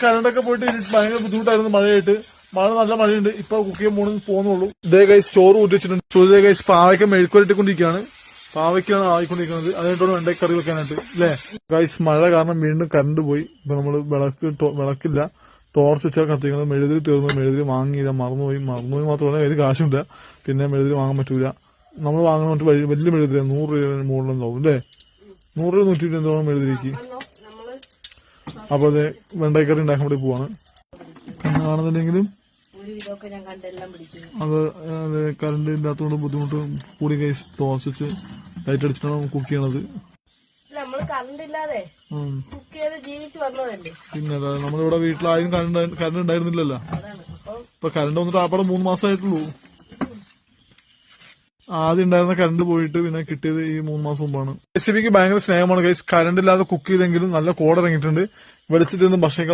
കറണ്ടൊക്കെ പോയിട്ട് ഭയങ്കര ബുദ്ധിമുട്ടായിരുന്നു മഴയായിട്ട്. മഴ നല്ല മഴയുണ്ട്. ഇപ്പൊ കുക്ക് ചെയ്യാൻ പോകുന്നുള്ളൂ. ഇതേ ഗൈസ് ചോറ് കൂട്ടിച്ചിട്ടുണ്ട്. ഇതേ ഗൈസ് പാവയ്ക്ക മെഴുക്കുവരട്ടിക്കൊണ്ടിരിക്കുകയാണ്. പാവയ്ക്കാണ് ആയിക്കൊണ്ടിരിക്കുന്നത്. അതിനായിട്ടാണ് വെണ്ടയ്ക്ക കറി വെക്കാനായിട്ട് അല്ലേ ഗൈസ്. മഴ കാരണം വീണ്ടും കറണ്ട് പോയി. ഇപ്പൊ നമ്മള് വിളക്കില്ല, ടോർച്ച് വെച്ചാൽ കത്തിക്കുന്നത്. മെഴുതിരി തീർന്നു. മെഴുതിരി വാങ്ങിയില്ല, മറന്നുപോയി മാത്രമല്ല കയ്യിൽ കാശുമില്ല. പിന്നെ മെഴുതിരി വാങ്ങാൻ പറ്റൂല. നമ്മൾ വാങ്ങുന്ന വലിയ മെഴുതിരി 100 രൂപ മുകളിലുണ്ടാവും അല്ലേ. 100 രൂപ 120 എന്തോളം മെഴുതിരിക്ക്. അപ്പൊ അത് വെണ്ടയ്ക്കറി ഉണ്ടാക്കാൻ വേണ്ടി പോവാണ്. കാണുന്നുണ്ടെങ്കിലും അത് കറണ്ട് ഇല്ലാത്തതുകൊണ്ട് ബുദ്ധിമുട്ട് കൂടി കൈസ് ടോർച്ച് വെച്ച് ലൈറ്റ് അടിച്ചിട്ടാണ് കുക്ക് ചെയ്യണത്. പിന്നെ നമ്മളിവിടെ വീട്ടിലായും കറണ്ട് ഉണ്ടായിരുന്നില്ലല്ലോ. ഇപ്പൊ കറണ്ട് വന്നിട്ട് ആപ്പാടെ 3 മാസമായിട്ടുള്ളൂ. ആദ്യം ഉണ്ടായിരുന്ന കറണ്ട് പോയിട്ട് പിന്നെ കിട്ടിയത് ഈ 3 മാസം മുമ്പാണ്. റെസിപ്പിക്ക് ഭയങ്കര സ്നേഹമാണ് ഗൈസ്. കറണ്ട് ഇല്ലാതെ കുക്ക് ചെയ്തെങ്കിലും നല്ല കോഡ് ഇറങ്ങിയിട്ടുണ്ട്. വെളിച്ചത്തിൽ നിന്ന് ഭക്ഷണിക്കാൻ